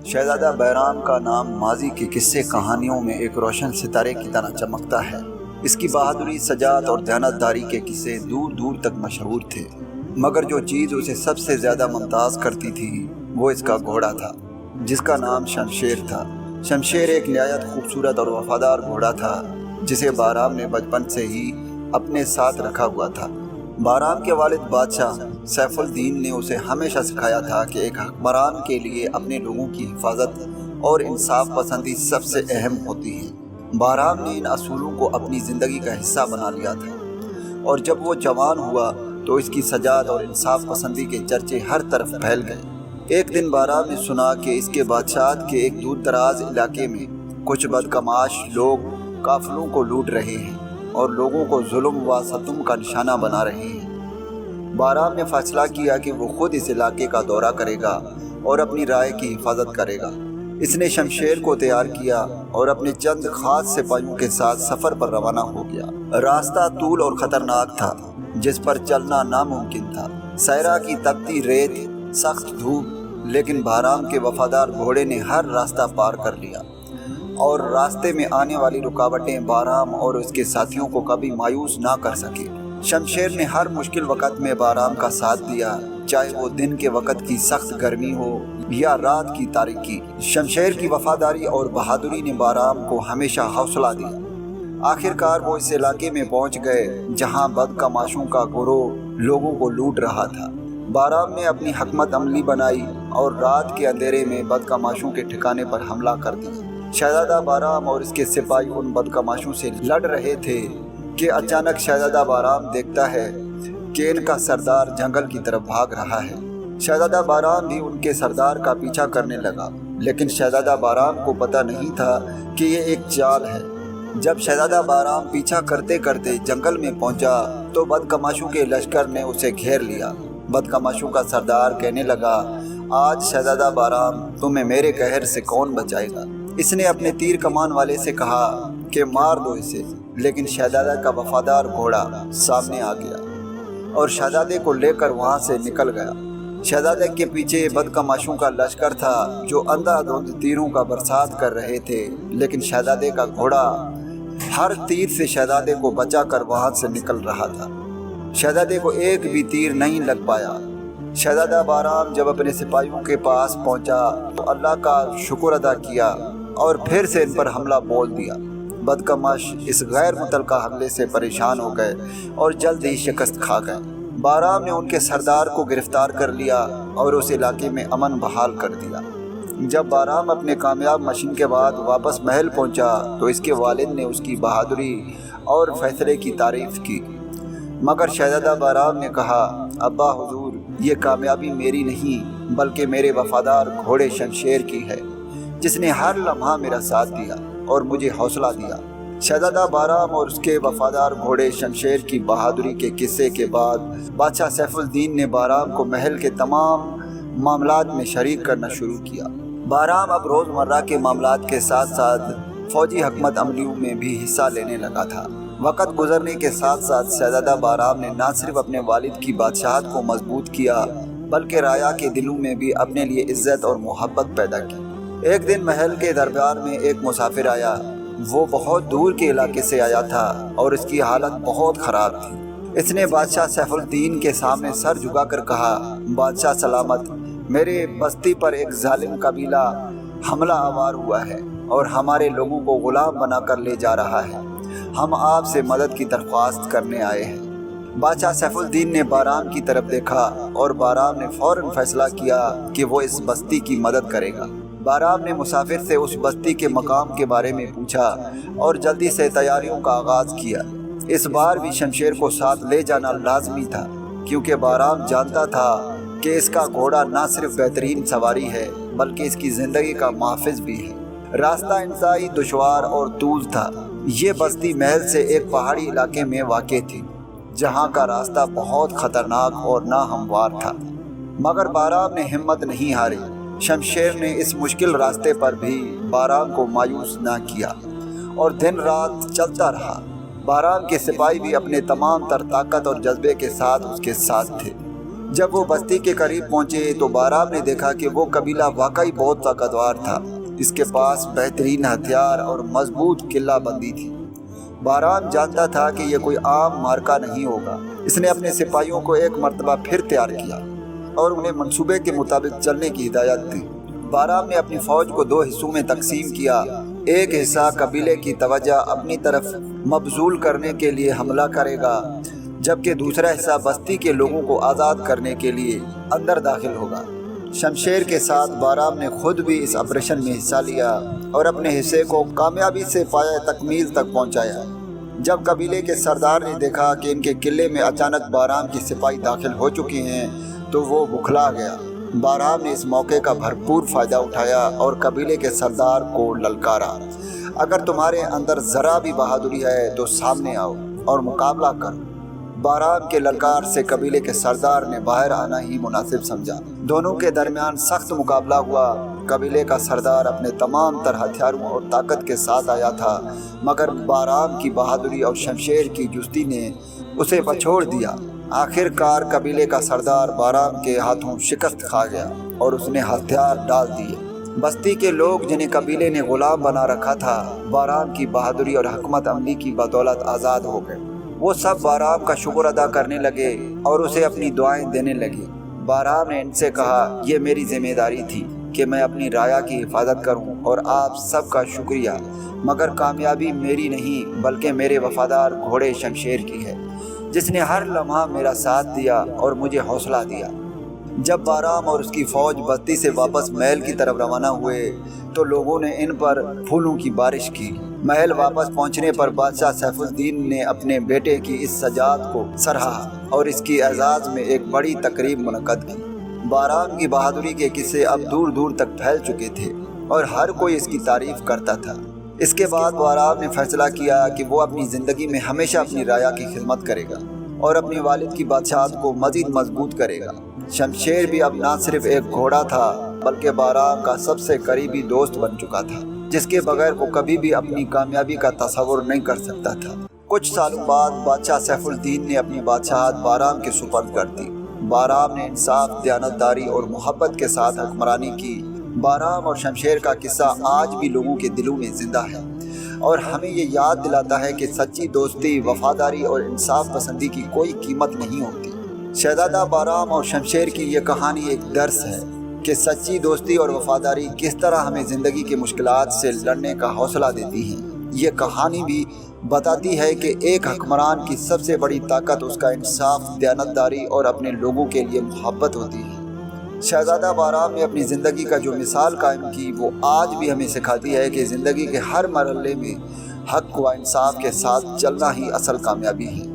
شہزادہ بہرام کا نام ماضی کے قصے کہانیوں میں ایک روشن ستارے کی طرح چمکتا ہے۔ اس کی بہادری، سجاعت اور دیانتداری کے قصے دور دور تک مشہور تھے، مگر جو چیز اسے سب سے زیادہ ممتاز کرتی تھی وہ اس کا گھوڑا تھا، جس کا نام شمشیر تھا۔ شمشیر ایک نہایت خوبصورت اور وفادار گھوڑا تھا جسے بہرام نے بچپن سے ہی اپنے ساتھ رکھا ہوا تھا۔ بہرام کے والد بادشاہ سیف الدین نے اسے ہمیشہ سکھایا تھا کہ ایک حکمران کے لیے اپنے لوگوں کی حفاظت اور انصاف پسندی سب سے اہم ہوتی ہے۔ بہرام نے ان اصولوں کو اپنی زندگی کا حصہ بنا لیا تھا، اور جب وہ جوان ہوا تو اس کی سجاعت اور انصاف پسندی کے چرچے ہر طرف پھیل گئے۔ ایک دن بہرام نے سنا کہ اس کے بادشاہت کے ایک دور دراز علاقے میں کچھ بدکماش لوگ قافلوں کو لوٹ رہے ہیں اور لوگوں کو ظلم و ستم کا نشانہ بنا رہے ہیں۔ بہرام نے فیصلہ کیا کہ وہ خود اس علاقے کا دورہ کرے گا اور اپنی رائے کی حفاظت کرے گا۔ اس نے شمشیر کو تیار کیا اور اپنے چند خاص سپاہیوں کے ساتھ سفر پر روانہ ہو گیا۔ راستہ طول اور خطرناک تھا، جس پر چلنا ناممکن تھا۔ صحرا کی تپتی ریت، سخت دھوپ، لیکن بہرام کے وفادار گھوڑے نے ہر راستہ پار کر لیا، اور راستے میں آنے والی رکاوٹیں بہرام اور اس کے ساتھیوں کو کبھی مایوس نہ کر سکے۔ شمشیر نے ہر مشکل وقت میں بہرام کا ساتھ دیا، چاہے وہ دن کے وقت کی سخت گرمی ہو یا رات کی تاریکی۔ شمشیر کی وفاداری اور بہادری نے بہرام کو ہمیشہ حوصلہ دیا۔ آخر کار وہ اس علاقے میں پہنچ گئے جہاں بدکماشوں کا گروہ لوگوں کو لوٹ رہا تھا۔ بہرام نے اپنی حکمت عملی بنائی اور رات کے اندھیرے میں بدکماشوں کے ٹھکانے پر حملہ کر دیا۔ شہزادہ بہرام اور اس کے سپاہی ان بدکماشوں سے لڑ رہے تھے کہ اچانک شہزادہ بہرام دیکھتا ہے کہ ان کا سردار جنگل کی طرف بھاگ رہا ہے۔ شہزادہ بہرام بھی ان کے سردار کا پیچھا کرنے لگا، لیکن شہزادہ بہرام کو پتہ نہیں تھا کہ یہ ایک چال ہے۔ جب شہزادہ بہرام پیچھا کرتے کرتے جنگل میں پہنچا تو بدکماشوں کے لشکر نے اسے گھیر لیا۔ بدکماشوں کا سردار کہنے لگا، آج شہزادہ بہرام تمہیں میرے قہر سے کون بچائے گا؟ اس نے اپنے تیر کمان والے سے کہا کہ مار دو اسے، لیکن شہزادہ کا وفادار گھوڑا سامنے آ گیا اور شہزادے کو لے کر وہاں سے نکل گیا۔ شہزادے کے پیچھے بدکماشوں کا لشکر تھا جو اندھا دھند تیروں کا برسات کر رہے تھے، لیکن شہزادے کا گھوڑا ہر تیر سے شہزادے کو بچا کر وہاں سے نکل رہا تھا۔ شہزادے کو ایک بھی تیر نہیں لگ پایا۔ شہزادہ بہرام جب اپنے سپاہیوں کے پاس پہنچا تو اللہ کا شکر ادا کیا اور پھر سے ان پر حملہ بول دیا۔ بدکماش اس غیر متعلقہ حملے سے پریشان ہو گئے اور جلد ہی شکست کھا گئے۔ بہرام نے ان کے سردار کو گرفتار کر لیا اور اس علاقے میں امن بحال کر دیا۔ جب بہرام اپنے کامیاب مشن کے بعد واپس محل پہنچا تو اس کے والد نے اس کی بہادری اور فیصلے کی تعریف کی، مگر شہزادہ بہرام نے کہا، ابا حضور، یہ کامیابی میری نہیں بلکہ میرے وفادار گھوڑے شمشیر کی ہے، جس نے ہر لمحہ میرا ساتھ دیا اور مجھے حوصلہ دیا۔ شہزادہ بہرام اور اس کے وفادار گھوڑے شمشیر کی بہادری کے قصے کے بعد بادشاہ سیف الدین نے بہرام کو محل کے تمام معاملات میں شریک کرنا شروع کیا۔ بہرام اب روزمرہ کے معاملات کے ساتھ ساتھ فوجی حکمت عملیوں میں بھی حصہ لینے لگا تھا۔ وقت گزرنے کے ساتھ ساتھ شہزادہ بہرام نے نہ صرف اپنے والد کی بادشاہت کو مضبوط کیا بلکہ رعایا کے دلوں میں بھی اپنے لیے عزت اور محبت پیدا کی۔ ایک دن محل کے دربار میں ایک مسافر آیا۔ وہ بہت دور کے علاقے سے آیا تھا اور اس کی حالت بہت خراب تھی۔ اس نے بادشاہ سیف الدین کے سامنے سر جھکا کر کہا، بادشاہ سلامت، میرے بستی پر ایک ظالم قبیلہ حملہ آور ہوا ہے اور ہمارے لوگوں کو غلام بنا کر لے جا رہا ہے۔ ہم آپ سے مدد کی درخواست کرنے آئے ہیں۔ بادشاہ سیف الدین نے بہرام کی طرف دیکھا اور بہرام نے فوراً فیصلہ کیا کہ وہ اس بستی کی مدد کرے گا۔ بہرام نے مسافر سے اس بستی کے مقام کے بارے میں پوچھا اور جلدی سے تیاریوں کا آغاز کیا۔ اس بار بھی شمشیر کو ساتھ لے جانا لازمی تھا، کیونکہ بہرام جانتا تھا کہ اس کا گھوڑا نہ صرف بہترین سواری ہے بلکہ اس کی زندگی کا محافظ بھی ہے۔ راستہ انتہائی دشوار اور طویل تھا۔ یہ بستی محل سے ایک پہاڑی علاقے میں واقع تھی جہاں کا راستہ بہت خطرناک اور ناہموار تھا، مگر بہرام نے ہمت نہیں ہاری۔ شمشیر نے اس مشکل راستے پر بھی بہرام کو مایوس نہ کیا اور دن رات چلتا رہا۔ بہرام کے سپاہی بھی اپنے تمام تر طاقت اور جذبے کے ساتھ اس کے ساتھ تھے۔ جب وہ بستی کے قریب پہنچے تو بارام نے دیکھا کہ وہ قبیلہ واقعی بہت طاقتور تھا۔ اس کے پاس بہترین ہتھیار اور مضبوط قلعہ بندی تھی۔ بارام جانتا تھا کہ یہ کوئی عام مارکا نہیں ہوگا۔ اس نے اپنے سپاہیوں کو ایک مرتبہ پھر تیار کیا اور انہیں منصوبے کے مطابق چلنے کی ہدایت دی۔ بارام نے اپنی فوج کو 2 حصوں میں تقسیم کیا۔ ایک حصہ قبیلے کی توجہ اپنی طرف مبذول کرنے کے لیے حملہ کرے گا، جبکہ دوسرا حصہ بستی کے لوگوں کو آزاد کرنے کے لیے اندر داخل ہوگا۔ شمشیر کے ساتھ بارام نے خود بھی اس آپریشن میں حصہ لیا اور اپنے حصے کو کامیابی سے پایہ تکمیل تک پہنچایا۔ جب قبیلے کے سردار نے دیکھا کہ ان کے قلعے میں اچانک بارام کی سپاہی داخل ہو چکی ہیں تو وہ بکھلا گیا۔ بارام نے اس موقع کا بھرپور فائدہ اٹھایا اور قبیلے کے سردار کو للکارا، اگر تمہارے اندر ذرا بھی بہادری ہے تو سامنے آؤ اور مقابلہ کرو۔ بارام کے للکار سے قبیلے کے سردار نے باہر آنا ہی مناسب سمجھا۔ دونوں کے درمیان سخت مقابلہ ہوا۔ قبیلے کا سردار اپنے تمام تر ہتھیاروں اور طاقت کے ساتھ آیا تھا، مگر بارام کی بہادری اور شمشیر کی جستی نے اسے بچھوڑ دیا۔ آخر کار قبیلے کا سردار بارام کے ہاتھوں شکست کھا گیا اور اس نے ہتھیار ڈال دیے۔ بستی کے لوگ جنہیں قبیلے نے غلام بنا رکھا تھا، بارام کی بہادری اور حکمت عملی کی بدولت آزاد ہو گئے۔ وہ سب بارام کا شکر ادا کرنے لگے اور اسے اپنی دعائیں دینے لگے۔ بارام نے ان سے کہا، یہ میری ذمہ داری تھی کہ میں اپنی رایا کی حفاظت کروں اور آپ سب کا شکریہ، مگر کامیابی میری نہیں بلکہ میرے وفادار گھوڑے شمشیر کی ہے، جس نے ہر لمحہ میرا ساتھ دیا اور مجھے حوصلہ دیا۔ جب بارام اور اس کی فوج بستی سے واپس محل کی طرف روانہ ہوئے تو لوگوں نے ان پر پھولوں کی بارش کی۔ محل واپس پہنچنے پر بادشاہ سیف الدین نے اپنے بیٹے کی اس سجاعت کو سراہا اور اس کی اعزاز میں ایک بڑی تقریب منعقد کی۔ بارام کی بہادری کے قصے اب دور دور تک پھیل چکے تھے اور ہر کوئی اس کی تعریف کرتا تھا۔ اس کے بعد بارام نے فیصلہ کیا کہ وہ اپنی زندگی میں ہمیشہ اپنی رایا کی خدمت کرے گا اور اپنے والد کی بادشاہت کو مزید مضبوط کرے گا۔ شمشیر بھی اب نہ صرف ایک گھوڑا تھا بلکہ بارام کا سب سے قریبی دوست بن چکا تھا، جس کے بغیر وہ کبھی بھی اپنی کامیابی کا تصور نہیں کر سکتا تھا۔ کچھ سالوں بعد بادشاہ سیف الدین نے اپنی بادشاہت بارام کے سپرد کر دی۔ بارام نے انصاف، دیانتداری اور محبت کے ساتھ حکمرانی کی۔ بارام اور شمشیر کا قصہ آج بھی لوگوں کے دلوں میں زندہ ہے اور ہمیں یہ یاد دلاتا ہے کہ سچی دوستی، وفاداری اور انصاف پسندی کی کوئی قیمت نہیں ہوتی۔ شہزادہ بارام اور شمشیر کی یہ کہانی ایک درس ہے کہ سچی دوستی اور وفاداری کس طرح ہمیں زندگی کے مشکلات سے لڑنے کا حوصلہ دیتی ہیں۔ یہ کہانی بھی بتاتی ہے کہ ایک حکمران کی سب سے بڑی طاقت اس کا انصاف، دیانتداری اور اپنے لوگوں کے لیے محبت ہوتی ہے۔ شہزادہ بارام نے اپنی زندگی کا جو مثال قائم کی وہ آج بھی ہمیں سکھاتی ہے کہ زندگی کے ہر مرحلے میں حق و انصاف کے ساتھ چلنا ہی اصل کامیابی ہے۔